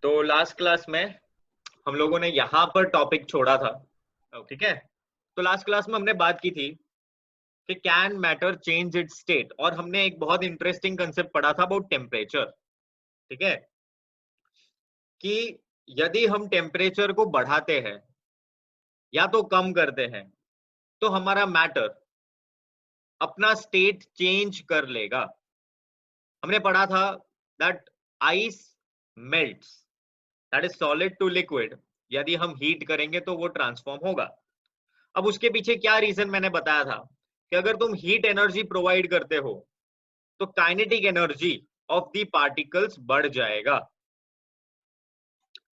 तो last class में हम लोगों ने यहाँ पर टॉपिक छोड़ा था। ठीक है, तो लास्ट क्लास में हमने बात की थी कि can matter change it's state, और हमने एक बहुत इंटरेस्टिंग कंसेप्ट पढ़ा था अबाउट टेम्परेचर। ठीक है, कि यदि हम टेम्परेचर को बढ़ाते हैं या तो कम करते हैं तो हमारा मैटर अपना स्टेट चेंज कर लेगा। हमने पढ़ा था that ice melts, that is solid to liquid. यदि हम हीट करेंगे तो वो ट्रांसफॉर्म होगा। अब उसके पीछे क्या रीजन मैंने बताया था कि अगर तुम हीट एनर्जी प्रोवाइड करते हो तो kinetic energy of the particles बढ़ जाएगा।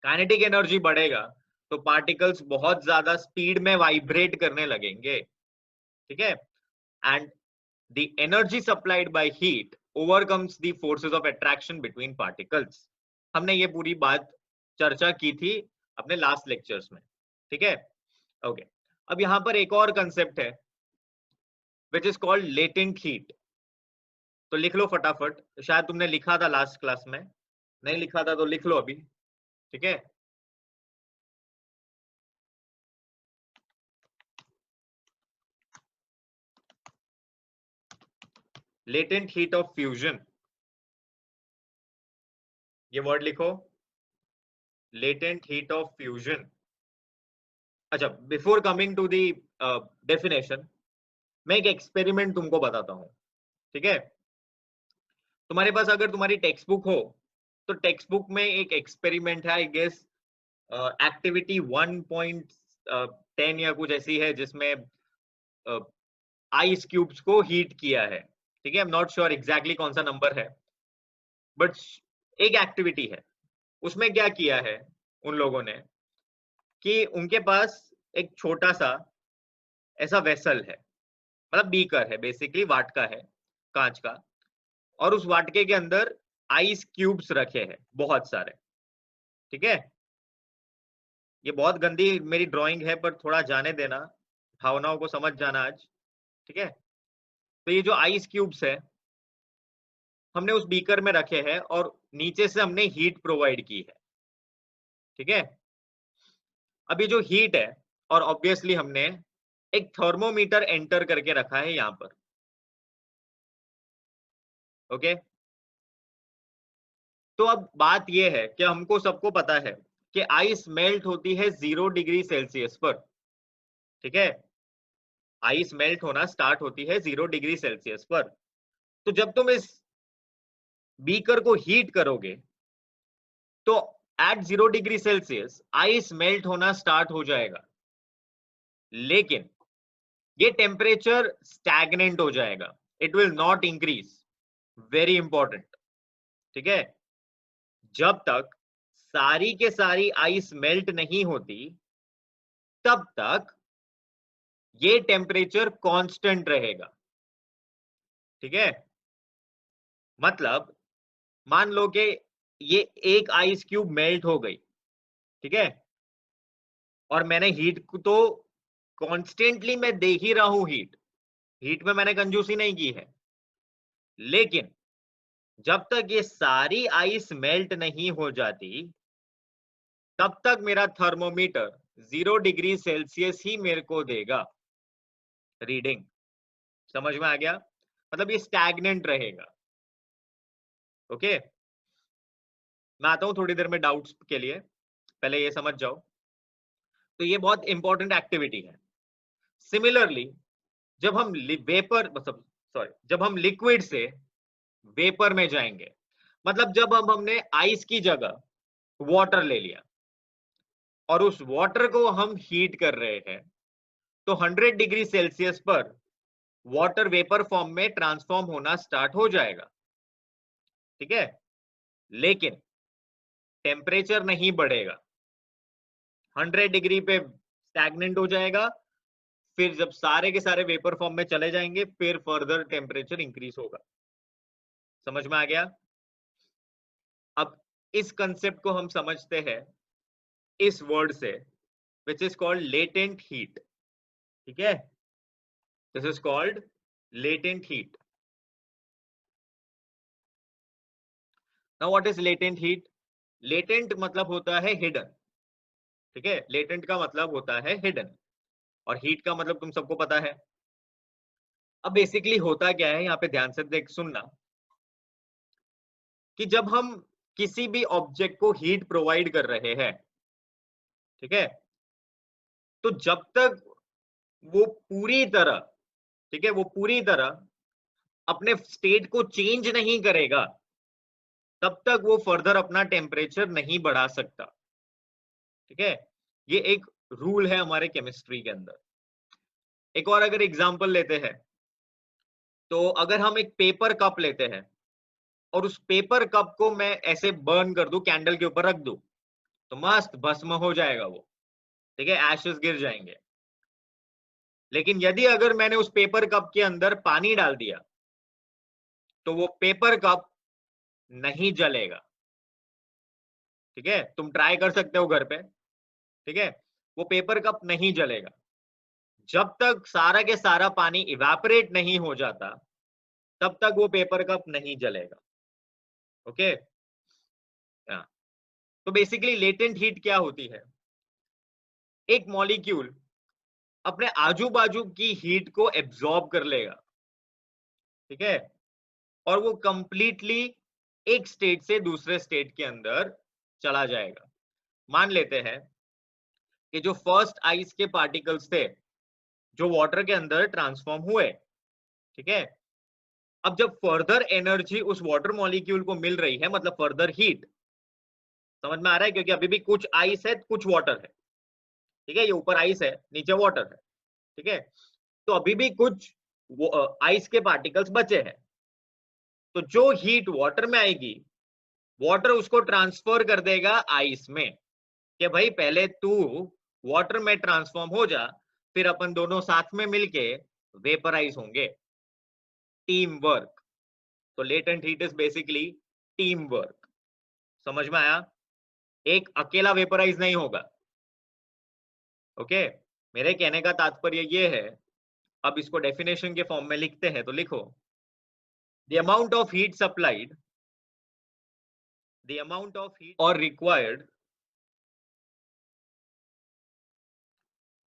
काइनेटिक एनर्जी बढ़ेगा तो पार्टिकल्स बहुत ज्यादा स्पीड में वाइब्रेट करने लगेंगे। ठीक है, and the energy supplied by heat overcomes the forces of attraction between particles. हमने ये पूरी बात चर्चा की थी अपने लास्ट लेक्चर्स में। ठीक है, ओके। अब यहां पर एक और कंसेप्ट है which is called latent heat. तो लिख लो फटाफट, शायद तुमने लिखा था लास्ट क्लास में, नहीं लिखा था तो लिख लो अभी। ठीक है, लेटेंट हीट ऑफ फ्यूजन, ये वर्ड लिखो, लेटेंट हीट ऑफ फ्यूजन। अच्छा, before coming to the definition, मैं एक एक्सपेरिमेंट तुमको बताता हूं। ठीक है, तुम्हारे पास अगर तुम्हारी टेक्स्ट बुक हो तो टेक्स्ट बुक में एक एक्सपेरिमेंट है, आई गेस एक्टिविटी 1.10 या कुछ ऐसी है, जिसमें आइस क्यूब्स को हीट किया है। ठीक है, I am not sure exactly कौन सा नंबर है, बट एक एक्टिविटी है। उसमें क्या किया है उन लोगों ने कि उनके पास एक छोटा सा ऐसा वेसल है, मतलब बीकर है, बेसिकली वाटका है, कांच का, और उस वाटके के अंदर आइस क्यूब्स रखे हैं बहुत सारे। ठीक है, ये बहुत गंदी मेरी ड्राइंग है पर थोड़ा जाने देना, भावनाओं को समझ जाना आज। ठीक है, तो ये जो आइस क्यूब्स है हमने उस बीकर में रखे हैं और नीचे से हमने हीट प्रोवाइड की है। ठीक है, अब ये जो हीट है, और ऑब्वियसली हमने एक थर्मोमीटर एंटर करके रखा है यहां पर। ओके, तो अब बात यह है कि हमको सबको पता है कि आइस मेल्ट होती है 0 डिग्री सेल्सियस पर। ठीक है, आइस मेल्ट होना स्टार्ट होती है 0 डिग्री सेल्सियस पर। तो जब तुम इस बीकर को हीट करोगे तो at 0 degree celsius ice melt होना स्टार्ट हो जाएगा, लेकिन ये टेम्परेचर स्टैग्नेंट हो जाएगा, it will not increase. Very important. ठीक है, जब तक सारी के सारी आइस मेल्ट नहीं होती तब तक ये टेम्परेचर कांस्टेंट रहेगा। ठीक है, मतलब मान लो कि ये एक आइस क्यूब मेल्ट हो गई। ठीक है, और मैंने हीट को तो कॉन्स्टेंटली मैं दे ही रहा हूं, हीट में मैंने कंजूसी नहीं की है, लेकिन जब तक ये सारी आइस मेल्ट नहीं हो जाती तब तक मेरा थर्मोमीटर 0 डिग्री सेल्सियस ही मेरे को देगा रीडिंग। समझ में आ गया? मतलब ये स्टैग्नेंट रहेगा। ओके, मैं आता हूं थोड़ी देर में डाउट्स के लिए, पहले ये समझ जाओ। तो ये बहुत इंपॉर्टेंट एक्टिविटी है। सिमिलरली जब हम वेपर, मतलब सॉरी, जब हम लिक्विड से वेपर में जाएंगे, मतलब जब हमने आइस की जगह वाटर ले लिया और उस वाटर को हम हीट कर रहे हैं, तो 100 डिग्री सेल्सियस पर वाटर वेपर फॉर्म में ट्रांसफॉर्म होना स्टार्ट हो जाएगा। ठीक है, लेकिन टेम्परेचर नहीं बढ़ेगा, 100 डिग्री पे स्टैग्नेंट हो जाएगा। फिर जब सारे के सारे वेपर फॉर्म में चले जाएंगे फिर फर्दर टेम्परेचर इंक्रीज होगा। समझ में आ गया? अब इस कंसेप्ट को हम समझते हैं इस वर्ड से, which is called latent heat. ठीक है, this is called latent heat. Now what is latent heat? Latent मतलब होता है हिडन, ठीक है, लेटेंट का मतलब होता है हिडन, और हीट का मतलब तुम सबको पता है। अब बेसिकली होता क्या है, यहाँ पे ध्यान से देख सुनना, कि जब हम किसी भी ऑब्जेक्ट को हीट प्रोवाइड कर रहे हैं, ठीक है, तो जब तक वो पूरी तरह, ठीक है, वो पूरी तरह अपने स्टेट को चेंज नहीं करेगा, तब तक वो फर्दर अपना टेम्परेचर नहीं बढ़ा सकता, ठीक है। ये एक रूल है हमारे केमिस्ट्री के अंदर। एक और अगर एग्जांपल लेते हैं, तो अगर हम एक पेपर कप लेते हैं और उस पेपर कप को मैं ऐसे बर्न कर दूं, कैंडल के ऊपर रख दूं, तो मस्त भस्म हो जाएगा वो, ठीक है, एशेस गिर जाएंगे। लेकिन यदि अगर मैंने उस पेपर कप के अंदर पानी डाल दिया, तो वो पेपर कप नहीं जलेगा, ठीक है, तुम ट्राई कर सकते हो घर पे, ठीक है, वो पेपर कप नहीं जलेगा जब तक सारा के सारा पानी इवेपोरेट नहीं हो जाता, तब तक वो पेपर कप नहीं जलेगा। ओके, हाँ। तो बेसिकली लेटेंट हीट क्या होती है, एक मॉलिक्यूल अपने आजू बाजू की हीट को एब्जॉर्ब कर लेगा, ठीक है, और वो कंप्लीटली एक स्टेट से दूसरे स्टेट के अंदर चला जाएगा। मान लेते हैं कि जो फर्स्ट आइस के पार्टिकल्स थे, जो वाटर के अंदर ट्रांसफॉर्म हुए, ठीक है, अब जब फर्दर एनर्जी उस वाटर मॉलिक्यूल को मिल रही है, मतलब फर्दर हीट, समझ में आ रहा है, क्योंकि अभी भी कुछ आइस है कुछ वाटर है, ठीक है, ये ऊपर आइस है नीचे वाटर है, ठीक है, तो अभी भी कुछ आइस के पार्टिकल्स बचे हैं, तो जो हीट वाटर में आएगी, वाटर उसको ट्रांसफर कर देगा आइस में, कि भाई पहले तू वाटर में ट्रांसफॉर्म हो जा, फिर अपन दोनों साथ में मिलके वेपराइज होंगे। Team work. तो latent heat is basically team work. समझ में आया? एक अकेला वेपराइज नहीं होगा। ओके, मेरे कहने का तात्पर्य ये है, अब इसको डेफिनेशन के फॉर्म में लिखते हैं, तो लिखो, the amount of heat supplied, the amount of heat और required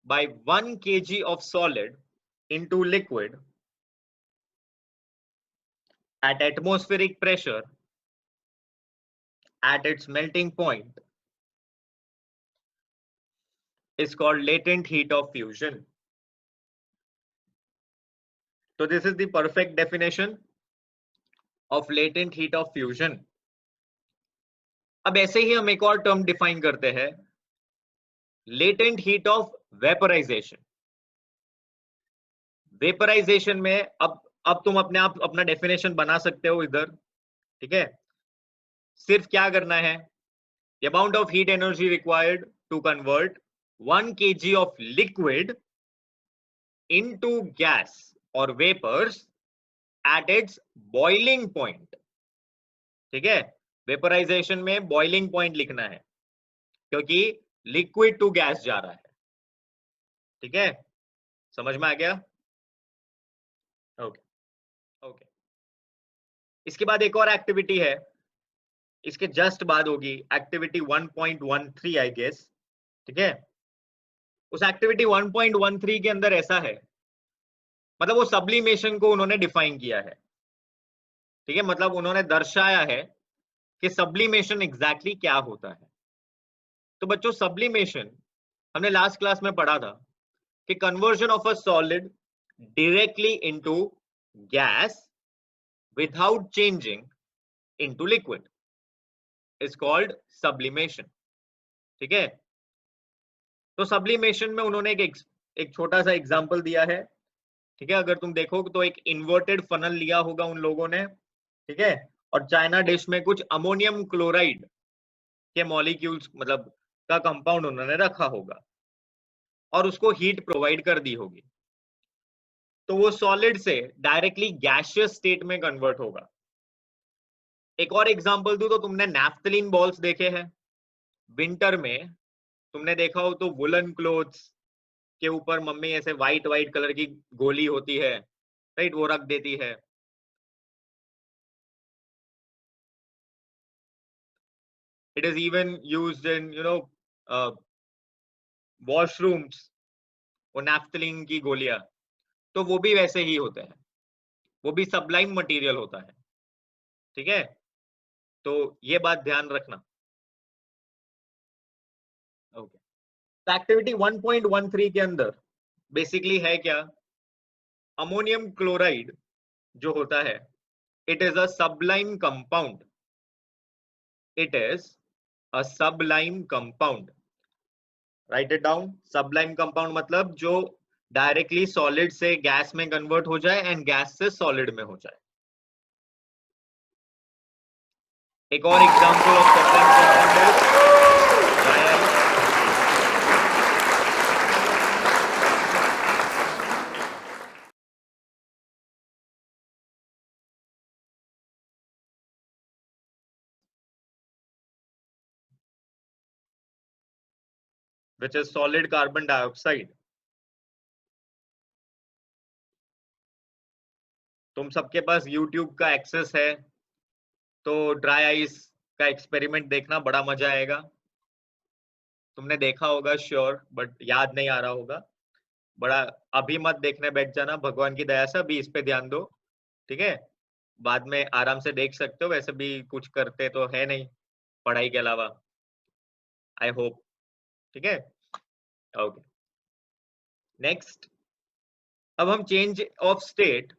by 1 kg of solid into liquid at atmospheric pressure at its melting point is called latent heat of fusion. So this is the perfect definition of latent heat of fusion. अब ऐसे ही हम एक और term define करते हैं, latent heat of vaporization. Vaporization में अब तुम अपने आप अपना डेफिनेशन बना सकते हो इधर, ठीक है, सिर्फ क्या करना है, the amount of heat energy required to convert 1 kg of liquid into gas or vapors at its boiling point, ठीक है, वेपराइजेशन में बॉइलिंग पॉइंट लिखना है, क्योंकि लिक्विड टू गैस जा रहा है, ठीक है, समझ में आ गया? Okay okay. इसके बाद एक और एक्टिविटी है, इसके जस्ट बाद होगी एक्टिविटी 1.13 आई गेस, ठीक है। उस एक्टिविटी 1.13 के अंदर ऐसा है, मतलब वो सब्लिमेशन को उन्होंने डिफाइन किया है, ठीक है, मतलब उन्होंने दर्शाया है कि सब्लिमेशन एग्जैक्टली क्या होता है। तो बच्चों सब्लिमेशन हमने लास्ट क्लास में पढ़ा था कि conversion of a solid directly into gas without changing into liquid is called sublimation, ठीक है। तो सब्लिमेशन में उन्होंने एक छोटा सा एग्जांपल दिया है, ठीक है, अगर तुम देखो तो एक इन्वर्टेड फनल लिया होगा उन लोगों ने, ठीक है, और चाइना डिश में कुछ अमोनियम क्लोराइड के मॉलिक्यूल्स मतलब का कंपाउंड उन्होंने रखा होगा और उसको हीट प्रोवाइड कर दी होगी, तो वो सॉलिड से डायरेक्टली गैसियस स्टेट में कन्वर्ट होगा। एक और एग्जांपल दूं तो तुमने नैफ्थलीन बॉल्स देखे हैं विंटर में, तुमने देखा हो तो वुलन क्लोथ्स के ऊपर मम्मी ऐसे व्हाइट व्हाइट कलर की गोली होती है, राइट, वो रख देती है। It is even used in washrooms, वो नैफ्थलीन की गोलियां, तो वो भी वैसे ही होते हैं, वो भी सबलाइम मटेरियल होता है। ठीक है, तो ये बात ध्यान रखना। ओके, एक्टिविटी 1.13 के अंदर बेसिकली है क्या, अमोनियम क्लोराइड जो होता है, it is a Sublime compound, it is a Sublime compound. Right it down, Sublime compound मतलब जो डायरेक्टली सॉलिड से गैस में कन्वर्ट हो जाए एंड गैस से सॉलिड में हो जाए। एक और एग्जांपल ऑफ सबलाइम कंपाउंड है dry ice. which is solid carbon dioxide। तुम सबके पास YouTube का एक्सेस है, तो ड्राई आइस का एक्सपेरिमेंट देखना, बड़ा मजा आएगा। तुमने देखा होगा श्योर, बट याद नहीं आ रहा होगा। बड़ा अभी मत देखने बैठ जाना, भगवान की दया से अभी इस पे ध्यान दो, ठीक है? बाद में आराम से देख सकते हो, वैसे भी कुछ करते तो है नहीं पढ़ाई के अलावा, आई होप। ठीक है, ओके। नेक्स्ट, अब हम change of state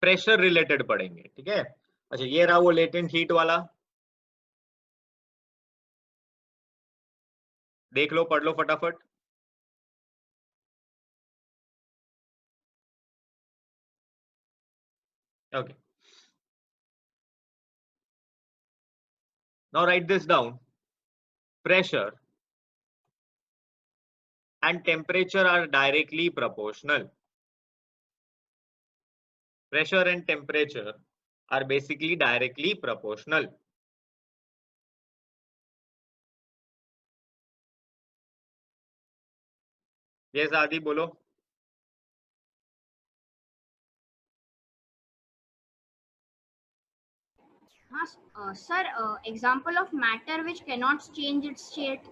pressure related पढ़ेंगे। ठीक है, अच्छा ये रहा वो लेटेंट हीट वाला, देख लो, पढ़ लो फटाफट। Okay, now write this down, pressure and temperature are directly proportional, pressure and temperature are basically directly proportional। ये आदि बोलो। Sir, example of matter which cannot change its state.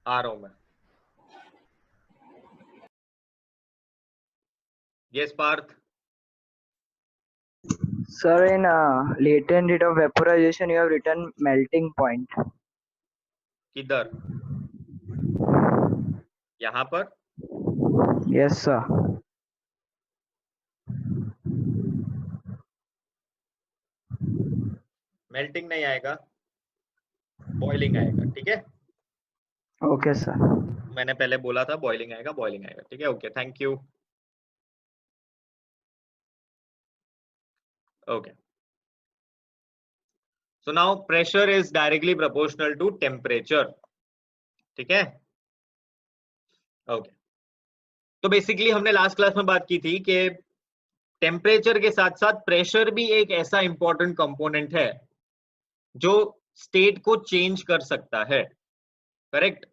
आ रहा हूं मैं। Yes, Parth। Sir, in latent heat of vaporization, you have written melting point. किधर? यहाँ पर? Yes, sir. Melting नहीं आएगा, बॉइलिंग आएगा। ठीक है, Okay, sir. मैंने पहले बोला था बॉइलिंग आएगा, बॉइलिंग आएगा। ठीक है, okay, thank you. Okay, so now pressure is directly proportional to temperature। ठीक है, ओके। तो बेसिकली हमने लास्ट क्लास में बात की थी कि टेम्परेचर के साथ साथ प्रेशर भी एक ऐसा इंपॉर्टेंट कंपोनेंट है जो स्टेट को चेंज कर सकता है, करेक्ट?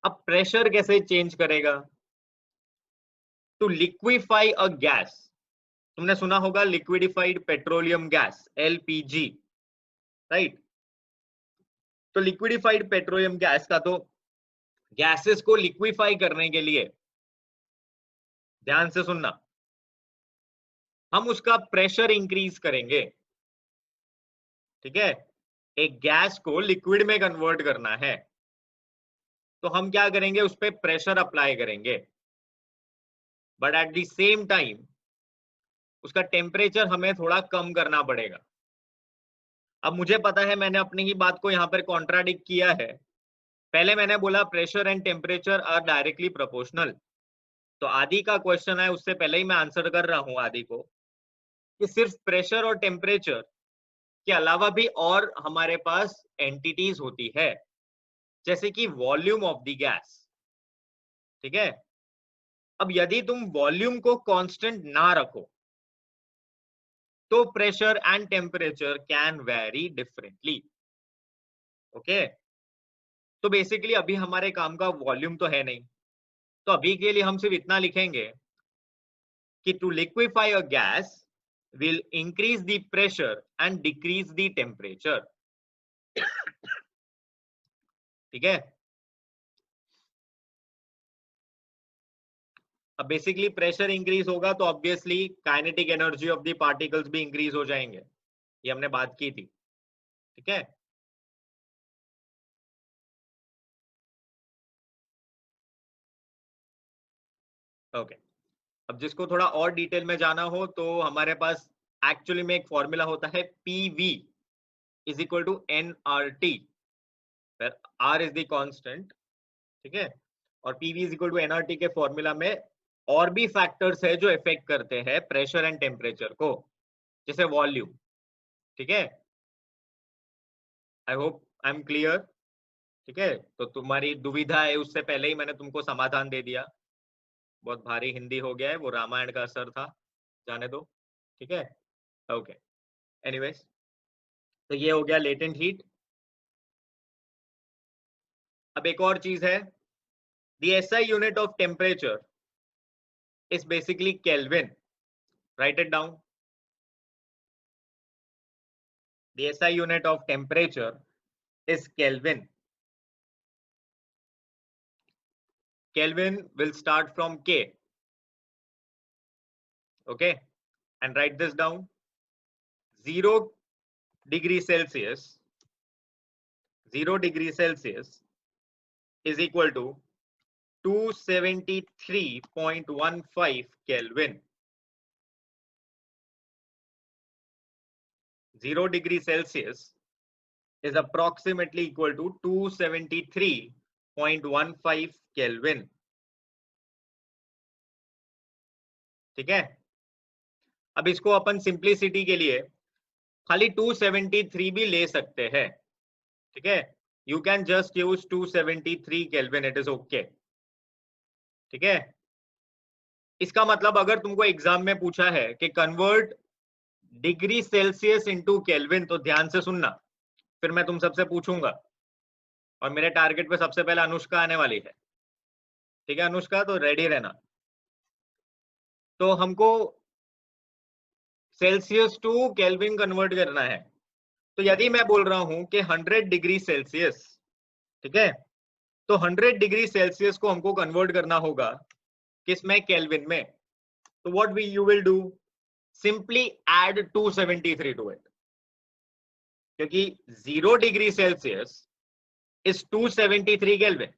अब प्रेशर कैसे चेंज करेगा? टू लिक्विफाई अ गैस, तुमने सुना होगा liquefied petroleum gas, LPG, right? तो लिक्विडिफाइड पेट्रोलियम गैस का तो गैसेस को लिक्विफाई करने के लिए, ध्यान से सुनना, हम उसका प्रेशर इंक्रीज करेंगे। ठीक है, एक गैस को लिक्विड में कन्वर्ट करना है तो हम क्या करेंगे, उस पर प्रेशर अप्लाई करेंगे, but at the same time उसका टेम्परेचर हमें थोड़ा कम करना पड़ेगा। अब मुझे पता है मैंने अपनी ही बात को यहाँ पर कॉन्ट्राडिक्ट किया है। पहले मैंने बोला pressure and temperature are directly proportional, तो आदि का क्वेश्चन है, उससे पहले ही मैं आंसर कर रहा हूं आदि को कि सिर्फ प्रेशर और टेम्परेचर के अलावा भी और हमारे पास एंटिटीज होती है, जैसे कि वॉल्यूम ऑफ द गैस। ठीक है, अब यदि तुम वॉल्यूम को कांस्टेंट ना रखो तो pressure and temperature can very differently. Okay, तो बेसिकली अभी हमारे काम का वॉल्यूम तो है नहीं, तो अभी के लिए हम सिर्फ इतना लिखेंगे कि to liquefy a gas will increase the pressure and decrease the temperature. ठीक है, अब बेसिकली प्रेशर इंक्रीज होगा तो obviously kinetic energy of the particles भी इंक्रीज हो जाएंगे, ये हमने बात की थी. ठीक है, ओके. अब जिसको थोड़ा और डिटेल में जाना हो तो हमारे पास एक्चुअली में एक फॉर्मूला होता है PV is equal to nRT, फिर R इज द कांस्टेंट. ठीक है, और PV is equal to nRT के फॉर्मूला में और भी फैक्टर्स है जो इफेक्ट करते हैं प्रेशर एंड टेम्परेचर को, जैसे वॉल्यूम. ठीक है, I hope I am clear. ठीक है, तो तुम्हारी दुविधा है उससे पहले ही मैंने तुमको समाधान दे दिया. बहुत भारी हिंदी हो गया है, वो रामायण का असर था, जाने दो. ठीक है, ओके. एनीवेज, तो ये हो गया लेटेंट हीट. अब एक और चीज है, the SI unit of temperature is basically kelvin. Right it down. The SI unit of temperature is Kelvin. Kelvin will start from K. Okay, and write this down. 0 degree Celsius, 0 degree Celsius is equal to 273.15 Kelvin. 0 degree Celsius is approximately equal to 273.15 Kelvin. ठीक है, अब इसको अपन simplicity के लिए खाली 273 भी ले सकते हैं. ठीक है, you can just use 273 kelvin, it is okay. ठीक है, इसका मतलब अगर तुमको एग्जाम में पूछा है कि convert degree Celsius into kelvin, तो ध्यान से सुनना, फिर मैं तुम सबसे पूछूंगा और मेरे टारगेट पे सबसे पहले अनुष्का आने वाली है. ठीक है अनुष्का, तो रेडी रहना. तो हमको सेल्सियस टू केल्विन कन्वर्ट करना है. तो यदि मैं बोल रहा हूं कि 100 डिग्री सेल्सियस, ठीक है, तो 100 डिग्री सेल्सियस को हमको कन्वर्ट करना होगा किसमें, केल्विन में. तो what you will do, simply add 273 to it, क्योंकि 0 डिग्री सेल्सियस इज 273 केल्विन.